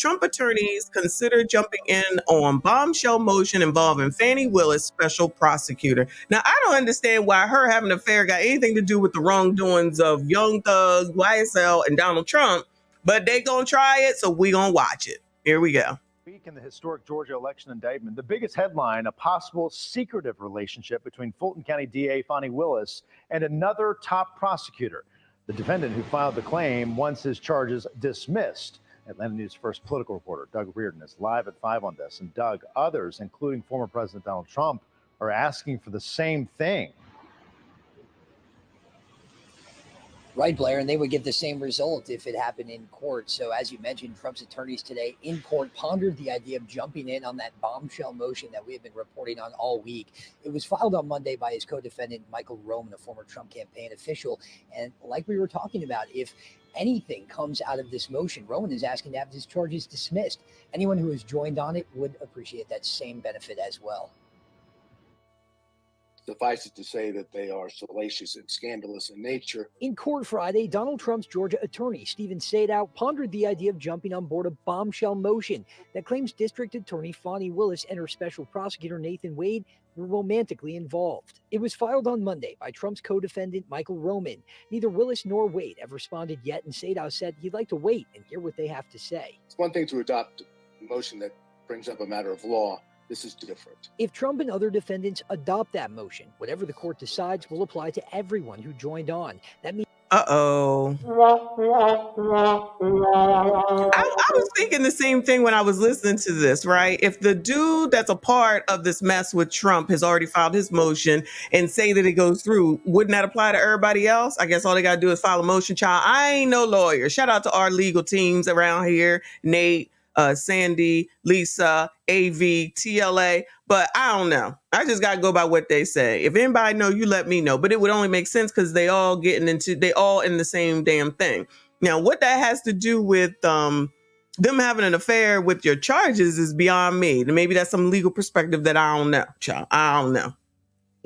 Trump attorneys consider jumping in on bombshell motion involving Fani Willis, special prosecutor. Now, I don't understand why her having an affair got anything to do with the wrongdoings of Young Thug, YSL, and Donald Trump, but they gonna try it, so we gonna watch it. Here we go. Week in the historic Georgia election indictment, the biggest headline, a possible secretive relationship between Fulton County DA Fani Willis and another top prosecutor. The defendant who filed the claim wants his charges dismissed. Atlanta News First political reporter Doug Reardon is live at 5 on this. And Doug, others, including former President Donald Trump, are asking for the same thing. Right, Blair, and they would get the same result if it happened in court. So as you mentioned, Trump's attorneys today in court pondered the idea of jumping in on that bombshell motion that we have been reporting on all week. It was filed on Monday by his co-defendant, Michael Roman, a former Trump campaign official. And like we were talking about, if anything comes out of this motion, Roman is asking to have his charges dismissed. Anyone who has joined on it would appreciate that same benefit as well. Suffice it to say that they are salacious and scandalous in nature. In court Friday, Donald Trump's Georgia attorney, Stephen Sadow, pondered the idea of jumping on board a bombshell motion that claims District Attorney Fani Willis and her special prosecutor, Nathan Wade, were romantically involved. It was filed on Monday by Trump's co-defendant, Michael Roman. Neither Willis nor Wade have responded yet, and Sadow said he'd like to wait and hear what they have to say. It's one thing to adopt a motion that brings up a matter of law. This is different. If Trump and other defendants adopt that motion, whatever the court decides will apply to everyone who joined on. That means I was thinking the same thing when I was listening to this, right? If the dude that's a part of this mess with Trump has already filed his motion and say that it goes through, wouldn't that apply to everybody else? I guess all they got to do is file a motion, child. I ain't no lawyer. Shout out to our legal teams around here, Nate, Sandy, Lisa, AV, TLA, but I don't know. I just got to go by what they say. If anybody know, you let me know. But it would only make sense because they all in the same damn thing. Now, what that has to do with them having an affair with your charges is beyond me. Maybe that's some legal perspective that I don't know, child. I don't know.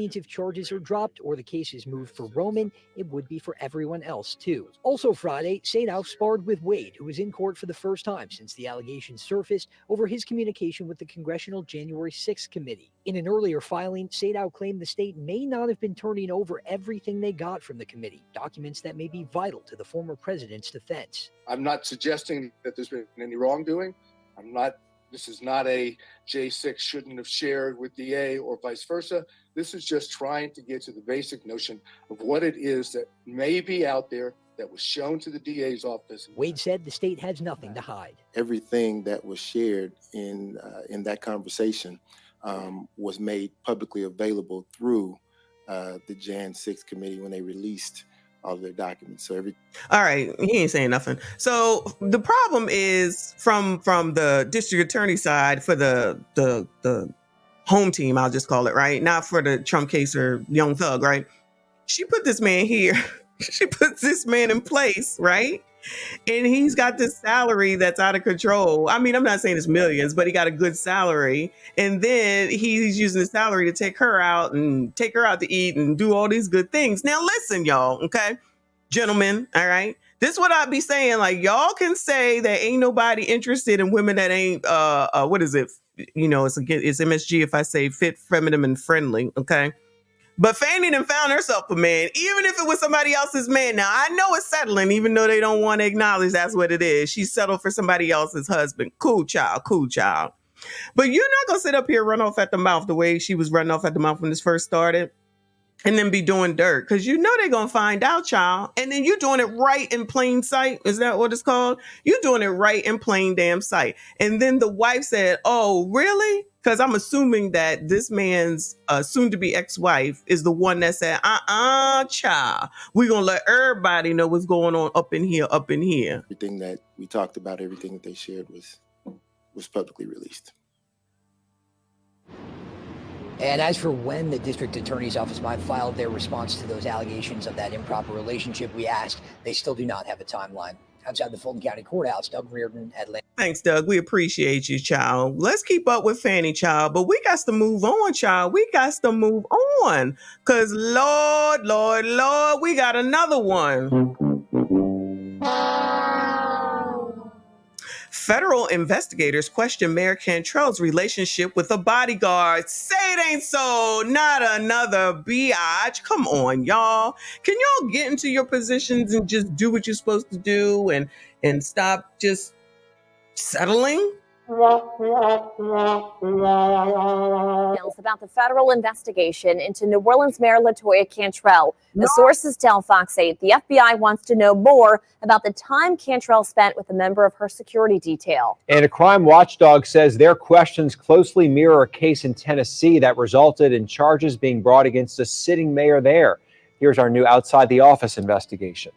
If charges are dropped or the case is moved for Roman, it would be for everyone else too. Also Friday, Sadow sparred with Wade, who was in court for the first time since the allegations surfaced over his communication with the Congressional January 6th committee. In an earlier filing, Sadow claimed the state may not have been turning over everything they got from the committee, documents that may be vital to the former president's defense. I'm not suggesting that there's been any wrongdoing. This is not a J6 shouldn't have shared with DA or vice versa. This is just trying to get to the basic notion of what it is that may be out there that was shown to the DA's office. Wade said the state has nothing to hide. Everything that was shared in that conversation was made publicly available through the Jan 6 committee when they released all of their documents. All right, he ain't saying nothing. So the problem is from the district attorney side for the home team, I'll just call it, right? Not for the Trump case or Young Thug, right? She put this man here. She puts this man in place, right? And he's got this salary that's out of control. I mean, I'm not saying it's millions, but he got a good salary. And then he's using the salary to take her out to eat and do all these good things. Now, listen, y'all, okay? Gentlemen, all right? This is what I'd be saying. Like, y'all can say that ain't nobody interested in women that ain't, what is it? You know, it's MSG if I say fit, feminine, and friendly, okay? But Fannie done found herself a man, even if it was somebody else's man. Now, I know it's settling, even though they don't want to acknowledge that's what it is. She settled for somebody else's husband. Cool child, cool child. But you're not going to sit up here and run off at the mouth the way she was running off at the mouth when this first started and then be doing dirt. Because you know they're going to find out, child. And then you're doing it right in plain sight. Is that what it's called? You're doing it right in plain damn sight. And then the wife said, oh, really? Because I'm assuming that this man's soon-to-be ex-wife is the one that said, child, we're going to let everybody know what's going on up in here. Everything that we talked about, everything that they shared was publicly released. And as for when the district attorney's office might file their response to those allegations of that improper relationship, we asked, they still do not have a timeline. Outside the Fulton County Courthouse, Doug Reardon, Atlanta. Thanks, Doug. We appreciate you, child. Let's keep up with Fannie, child. But we got to move on, child. We got to move on. Because, Lord, we got another one. Federal investigators question Mayor Cantrell's relationship with a bodyguard. Say it ain't so. Not another biatch. Come on, y'all. Can y'all get into your positions and just do what you're supposed to do and stop just settling? About the federal investigation into New Orleans Mayor LaToya Cantrell. The sources tell Fox 8 the FBI wants to know more about the time Cantrell spent with a member of her security detail. And a crime watchdog says their questions closely mirror a case in Tennessee that resulted in charges being brought against a sitting mayor there. Here's our new Outside the Office investigation.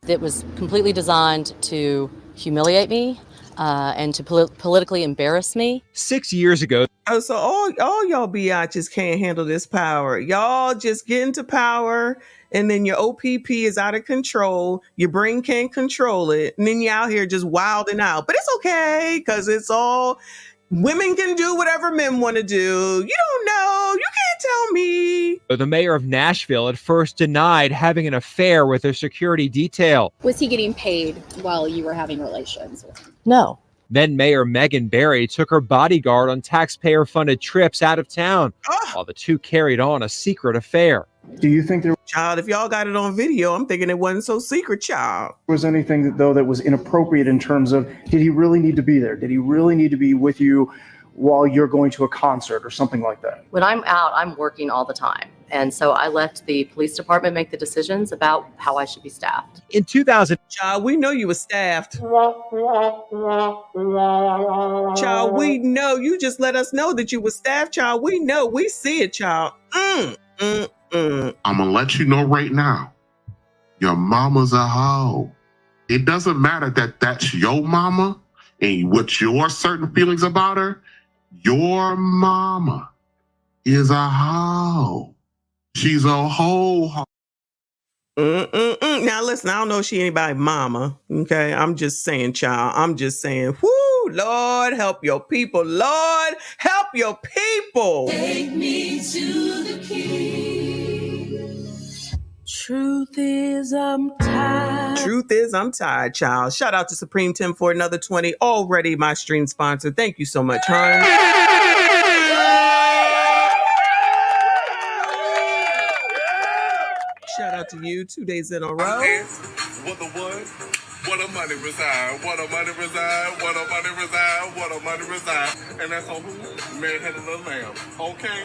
It was completely designed to humiliate me and to politically embarrass me. 6 years ago. Oh, so all y'all biatches can't handle this power. Y'all just get into power, and then your OPP is out of control. Your brain can't control it, and then you're out here just wilding out. But it's okay, because it's all women can do whatever men want to do. You don't know. You can't tell me. The mayor of Nashville at first denied having an affair with her security detail. Was he getting paid while you were having relations with him? No. Then Mayor Megan Barry took her bodyguard on taxpayer-funded trips out of town, while the two carried on a secret affair. Do you think there Child, if y'all got it on video, I'm thinking it wasn't so secret, child. was anything, though, that was inappropriate in terms of, did he really need to be there? Did he really need to be with you while you're going to a concert or something like that? When I'm out, I'm working all the time. And so I let the police department make the decisions about how I should be staffed. In 2000, Child, we know you were staffed. Child, we know. You just let us know that you were staffed, child. We know. We see it, child. I'm going to let you know right now. Your mama's a hoe. It doesn't matter that that's your mama and what your certain feelings about her. Your mama is a hoe. She's a hoe. Now, listen, I don't know if she anybody's mama, okay? I'm just saying, child. I'm just saying, whoo, Lord, help your people. Lord, help your people. Take me to the king. Truth is, I'm tired. Truth is, I'm tired, child. Shout out to Supreme Tim for another 20. Already my stream sponsor. Thank you so much, hon. Shout out to you 2 days in a row. What the what? What a money reside. What a money reside. What a money reside. What a money reside. And that's on who? Mary had a little lamb. Okay.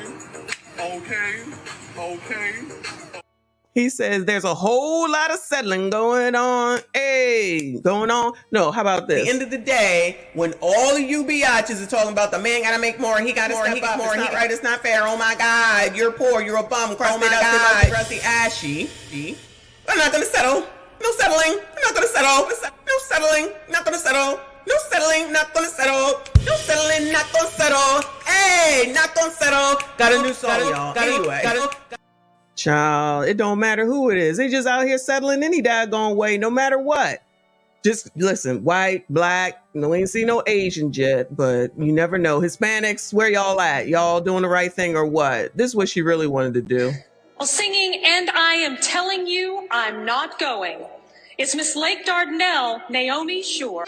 He says there's a whole lot of settling going on. Hey, going on? No, how about this? At the end of the day, when all of you biatches are talking about the man gotta make more, he gotta step up, more, it's not right, it's not fair, oh my God, you're poor, you're a bum, crusty, dusty, rusty, ashy. I'm not gonna settle. No settling. I'm not gonna settle. No settling. Not gonna settle. No settling. Not gonna settle. No settling. Not gonna settle. Hey, not gonna settle. Got a new song, y'all. Anyway. Child, it don't matter who it is. They just out here settling any daggone way, no matter what. Just listen, white, black, no, we ain't see no Asians yet, but you never know. Hispanics, where y'all at? Y'all doing the right thing or what? This is what she really wanted to do. Well, singing, and I am telling you, I'm not going. It's Miss Lake Dardanelle, Naomi Shore.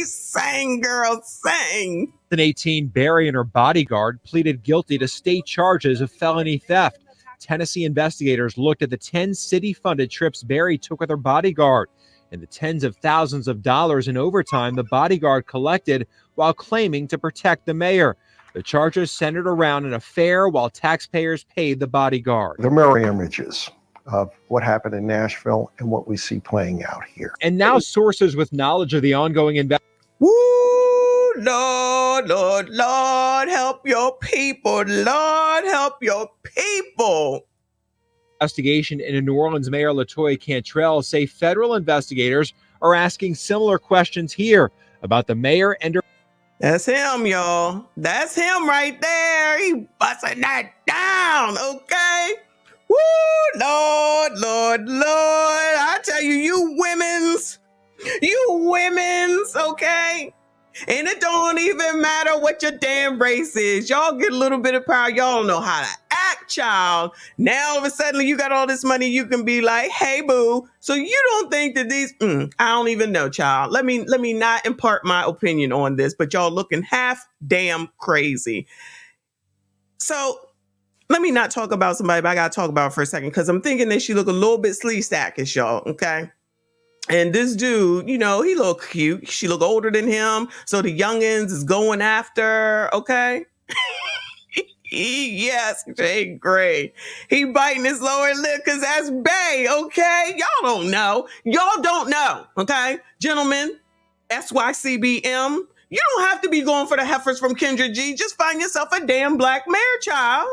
Sang, girl, sang. In 2018, Barry and her bodyguard pleaded guilty to state charges of felony theft. Tennessee investigators looked at the 10 city-funded trips Barry took with her bodyguard and the tens of thousands of dollars in overtime the bodyguard collected while claiming to protect the mayor. The charges centered around an affair while taxpayers paid the bodyguard. The mirror images of what happened in Nashville and what we see playing out here. And now sources with knowledge of the ongoing investigation. Woo, Lord, Lord, Lord, help your people. Lord, help your people. Investigation into New Orleans Mayor LaToya Cantrell say federal investigators are asking similar questions here about the mayor and her. That's him, y'all. That's him right there. He busting that down, okay? Woo, Lord, Lord, Lord. I tell you, you women's, okay? And it don't even matter what your damn race is. Y'all get a little bit of power. Y'all don't know how to act, child. Now all of a sudden you got all this money. You can be like, hey, boo. So you don't think that these, I don't even know, child. Let me not impart my opinion on this, but y'all looking half damn crazy. So let me not talk about somebody, but I got to talk about her for a second because I'm thinking that she look a little bit sleaze stackish, y'all, okay? And this dude, you know, he look cute. She look older than him. So the youngins is going after, okay? Yes, Jay Gray. He biting his lower lip because that's bae, okay? Y'all don't know. Y'all don't know, okay? Gentlemen, SYCBM, you don't have to be going for the heifers from Kendra G. Just find yourself a damn black mare, child.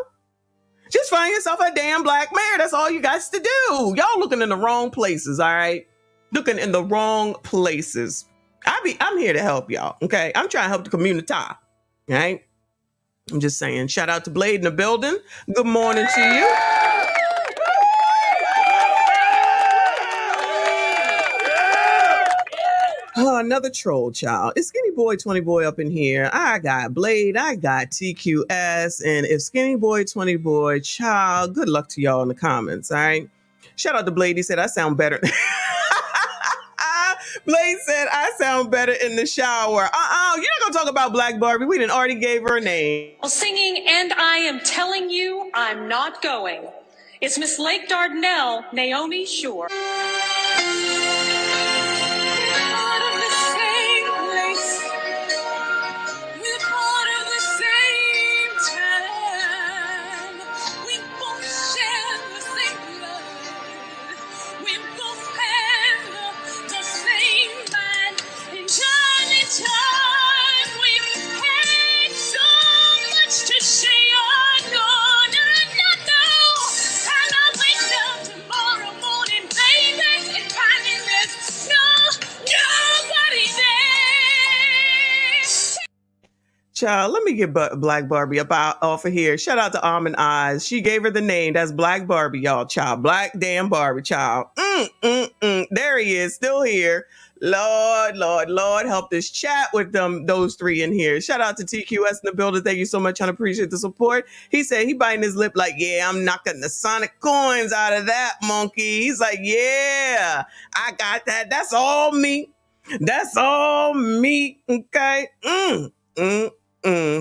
Just find yourself a damn black mare. That's all you got to do. Y'all looking in the wrong places, all right? Looking in the wrong places. I'm here to help y'all, okay? I'm trying to help the community, all right? I'm just saying, shout out to Blade in the building. Good morning to you. Oh, another troll, child. It's Skinny Boy 20 Boy up in here. I got Blade, I got TQS, and if Skinny Boy 20 Boy, child, good luck to y'all in the comments, all right? Shout out to Blade. He said, I sound better. Blade said, I sound better in the shower. You're not going to talk about Black Barbie. We done already gave her a name. Singing, and I am telling you, I'm not going. It's Miss Lake Dardanelle, Naomi Shore. Child, let me get Black Barbie up off of here. Shout out to Almond Eyes. She gave her the name. That's Black Barbie, y'all, child. Black damn Barbie, child. There he is, still here. Lord, Lord, Lord, help this chat with those three in here. Shout out to TQS in the building. Thank you so much. I appreciate the support. He said he biting his lip like, yeah, I'm knocking the Sonic coins out of that monkey. He's like, yeah, I got that. That's all me. That's all me. Okay.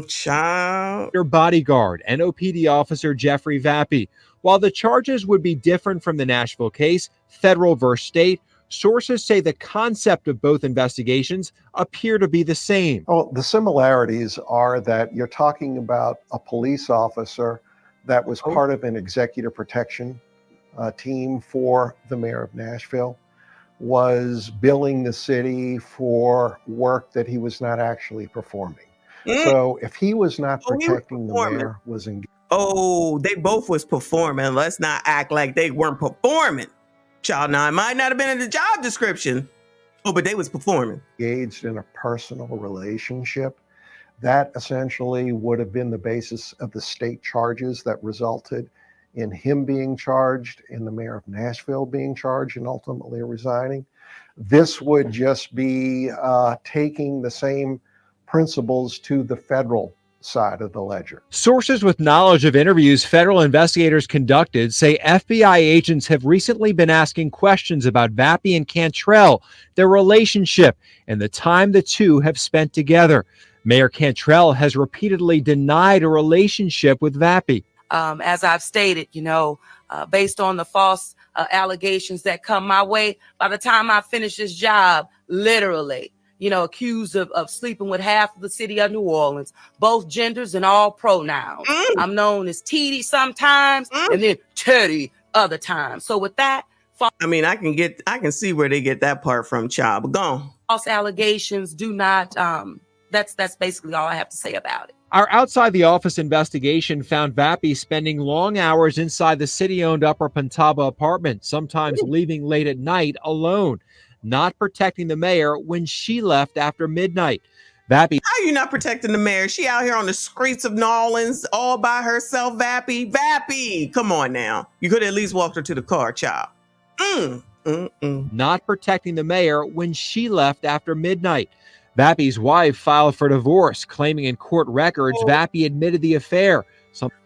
Child. Your bodyguard, NOPD officer Jeffrey Vappy. While the charges would be different from the Nashville case, federal versus state, sources say the concept of both investigations appear to be the same. Oh, the similarities are that you're talking about a police officer that was part of an executive protection team for the mayor of Nashville, was billing the city for work that he was not actually performing. So if he was not protecting the mayor, was engaged. Oh, they both was performing. Let's not act like they weren't performing. Child, now it might not have been in the job description. Oh, but they was performing. Engaged in a personal relationship. That essentially would have been the basis of the state charges that resulted in him being charged, in the mayor of Nashville being charged and ultimately resigning. This would just be taking the same principles to the federal side of the ledger. Sources with knowledge of interviews federal investigators conducted say FBI agents have recently been asking questions about Vappy and Cantrell, their relationship, and the time the two have spent together. Mayor Cantrell has repeatedly denied a relationship with Vappy. As I've stated, based on the false allegations that come my way, by the time I finish this job, literally, accused of sleeping with half of the city of New Orleans, both genders and all pronouns. I'm known as Teddy sometimes and then Teddy other times. So with that, I can see where they get that part from, child, but go on. False allegations do not, that's basically all I have to say about it. Our outside the office investigation found Vappy spending long hours inside the city-owned Upper Pentaba apartment, sometimes leaving late at night alone. not protecting the mayor when she left after midnight. Vappy. How you not protecting the mayor? She out here on the streets of New Orleans all by herself, Vappy. Vappy, come on now. You could at least walk her to the car, child. Not protecting the mayor when she left after midnight. Vappy's wife filed for divorce, claiming in court records Vappy admitted the affair.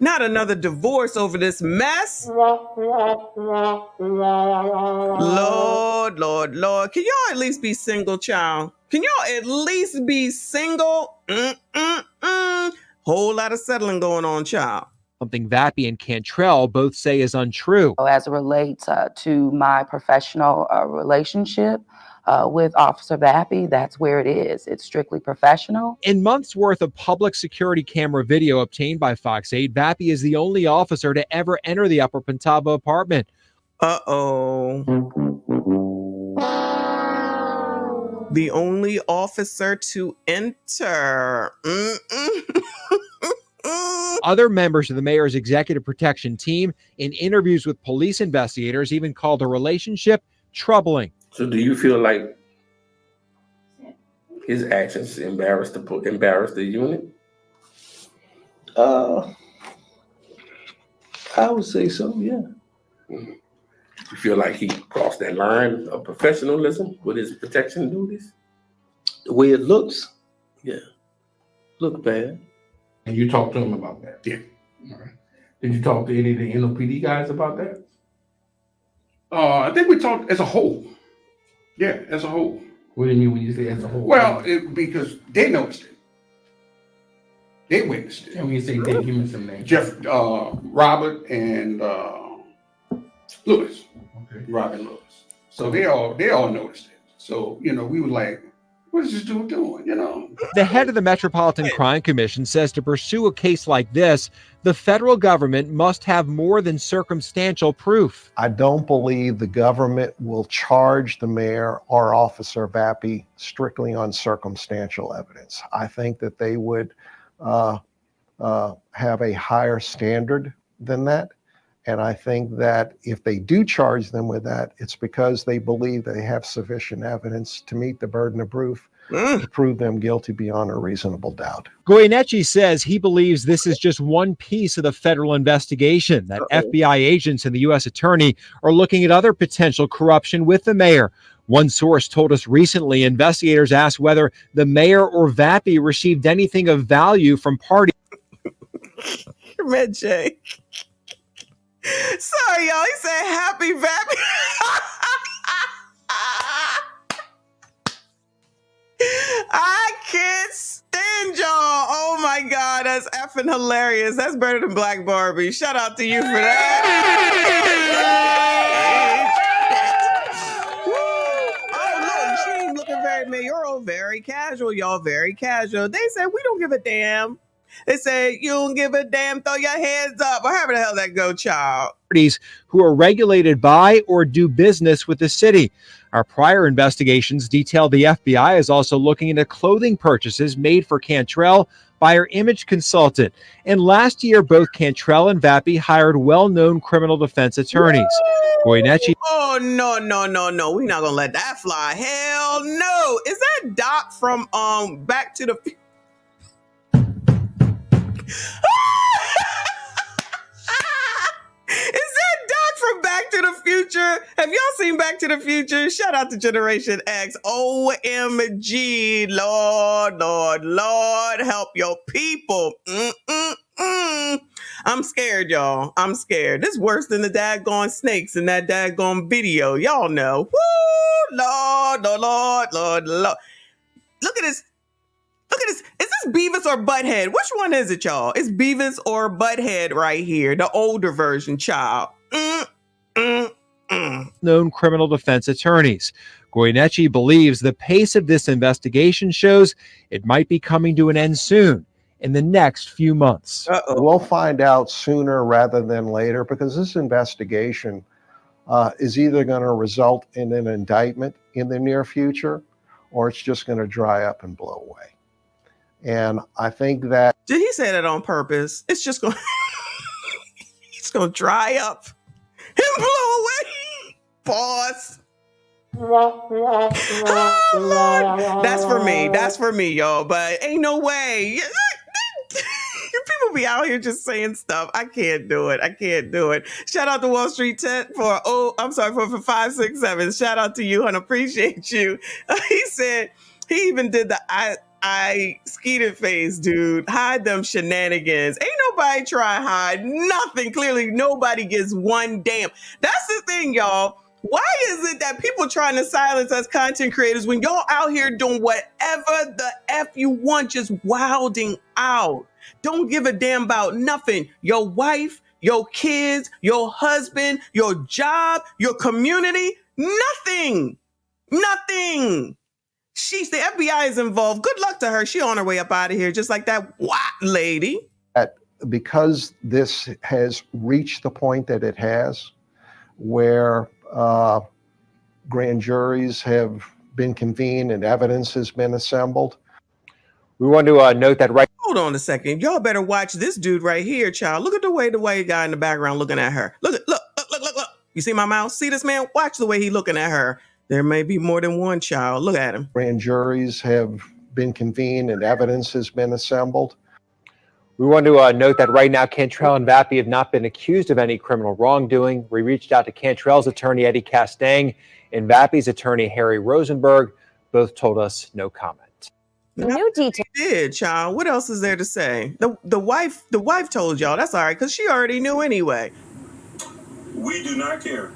Not another divorce over this mess. Lord, Lord, Lord. Can y'all at least be single, child? Can y'all at least be single? Whole lot of settling going on, child. Something Vappy and Cantrell both say is untrue. As it relates to my professional relationship with Officer Vappy, that's where it is. It's strictly professional. In months worth of public security camera video obtained by Fox 8, Vappy is the only officer to ever enter the Upper Pentaba apartment. Uh-oh. The only officer to enter. Other members of the mayor's executive protection team in interviews with police investigators even called the relationship troubling. So do you feel like his actions embarrassed the unit? I would say so, yeah. You feel like he crossed that line of professionalism with his protection duties? The way it looks, yeah. Look bad. And you talked to him about that? Yeah. All right. Did you talk to any of the NOPD guys about that? I think we talked as a whole. Yeah, as a whole. What do you mean when you say as a whole? Well, because they noticed it. They witnessed it. And when you say they, give me some names. Jeff, Robert, and Lewis. Okay. Robin Lewis. So they all noticed it. So, we were like, what is this dude doing, The head of the Metropolitan Crime Commission says to pursue a case like this, the federal government must have more than circumstantial proof. I don't believe the government will charge the mayor or Officer Vappy strictly on circumstantial evidence. I think that they would have a higher standard than that. And I think that if they do charge them with that, it's because they believe they have sufficient evidence to meet the burden of proof to prove them guilty beyond a reasonable doubt. Goyeneche says he believes this is just one piece of the federal investigation, that FBI agents and the U.S. attorney are looking at other potential corruption with the mayor. One source told us recently investigators asked whether the mayor or Vappy received anything of value from parties. Red Jay. Sorry, y'all. He said happy Vappy. I can't stand y'all. Oh my God, that's effing hilarious. That's better than Black Barbie. Shout out to you for that. Oh, look, she ain't looking very mayoral, very casual, y'all, very casual. They said, we don't give a damn. They say, you don't give a damn, throw your hands up. Or however the hell that go, child. Who are regulated by or do business with the city. Our prior investigations detailed the FBI is also looking into clothing purchases made for Cantrell by her image consultant. And last year, both Cantrell and Vappy hired well-known criminal defense attorneys. Goyeneche. Oh, no. We're not going to let that fly. Hell no. Is that Doc from Back to the Future? Is that Doc from Back to the Future? Have y'all seen Back to the Future? Shout out to Generation X. OMG. Lord, help your people. I'm scared, y'all. I'm scared. This is worse than the daggone snakes in that daggone video. Y'all know. Woo! Lord. Look at this. Is this Beavis or Butthead? Which one is it, y'all? It's Beavis or Butthead right here. The older version, child. Known criminal defense attorneys. Goyeneche believes the pace of this investigation shows it might be coming to an end soon, in the next few months. We'll find out sooner rather than later, because this investigation is either going to result in an indictment in the near future, or it's just going to dry up and blow away. And I think that... Did he say that on purpose? It's just going... It's going to dry up and blow away. Pause. Oh, Lord. That's for me. That's for me, y'all. But ain't no way. People be out here just saying stuff. I can't do it. I can't do it. Shout out to Wall Street Ted for 567. Shout out to you, and appreciate you. He said he even did the I skeeted face, dude. Hide them shenanigans. Ain't nobody try to hide nothing. Clearly, nobody gets one damn. That's the thing, y'all. Why is it that people trying to silence us content creators when y'all out here doing whatever the F you want, just wilding out? Don't give a damn about nothing. Your wife, your kids, your husband, your job, your community, nothing. Nothing. Sheesh, the FBI is involved. Good luck to her. She on her way up out of here, just like that lady. Because this has reached the point that it has, where grand juries have been convened and evidence has been assembled. We want to note that right. Hold on a second. Y'all better watch this dude right here, child. Look at the white guy in the background looking at her. Look. You see my mouse? See this man? Watch the way he looking at her. There may be more than one child. Look at him. Grand juries have been convened and evidence has been assembled. We want to note that right now, Cantrell and Vappy have not been accused of any criminal wrongdoing. We reached out to Cantrell's attorney, Eddie Castang, and Vappy's attorney, Harry Rosenberg. Both told us no comment. New details. Did, child. What else is there to say? The wife told y'all. That's all right, because she already knew anyway. We do not care.